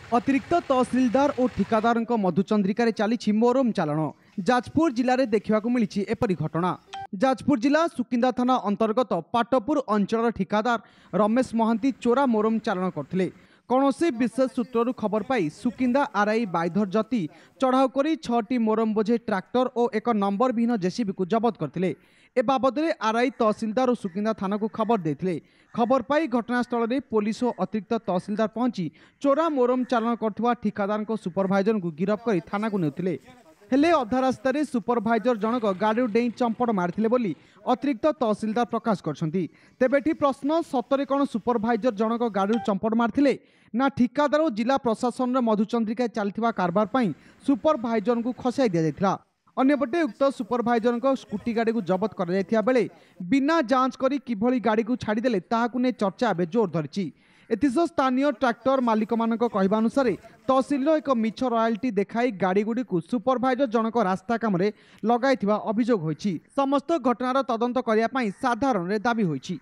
अतिरिक्त तहसिलदार और ठिकादार मधुचंद्रिकार चली मोरम चालाण। जाजपुर जिले में देखा मिली एपरी घटना। जाजपुर जिला सुकिंदा थाना अंतर्गत पाटपुर अंचल ठिकादार रमेश महांती चोरा मोरम चालाण करते। कौनसी विशेष सूत्रु खबर पाई सुकिंदा आरआई बाइधर जति चढ़ाऊ कर 6टी मोरम बोझे ट्रैक्टर और एक नंबर विहीन जेसीबी को जबत करते। ए बाबद आरआई तहसिलदार और सुकिंदा थाना को खबर देते। खबर पाई घटनास्थल में पुलिस और अतिरिक्त तहसिलदार पहुंची चोरा मोरम चालाण कर ठिकादार सुपरभाइजर को गिरफ्त कर थाना को नेउथिले। हेले अधा रास्तार सुपरभाइजर जनक गाड़ी डेई चंपड़ मारिथिले बोली अतिरिक्त तहसिलदार प्रकाश करछंती। तेबेठी प्रश्न सतरे कौन सुपरभाइजर जनक गाड़ी चंपड़ मारिथिले ना ठिकादार और जिला प्रशासन मधुचंद्रिका चलथिबा कारबार पई सुपरभाइजर को खसाई दिया जायथिला। अन्यपटे उक्त सुपरभाइजर स्कूटी गाड़ी को जबत कर जायथिया बेले बिना जांच करी किभली गाड़ी को छाड़ीदेले ताहाकु ने चर्चा एबे जोर धरिछि। एथिसह स्थानीय ट्रैक्टर मालिक मानक कहवा अनुसार तहसिल एक मिछ रॉयल्टी देखाई गाड़ी गुड़ी को सुपरभाइजर जनक रास्ता काम लगाइथिबा अभियोग होइछि। समस्त घटनार तदंत करिया पई साधारण दाबी होइछि।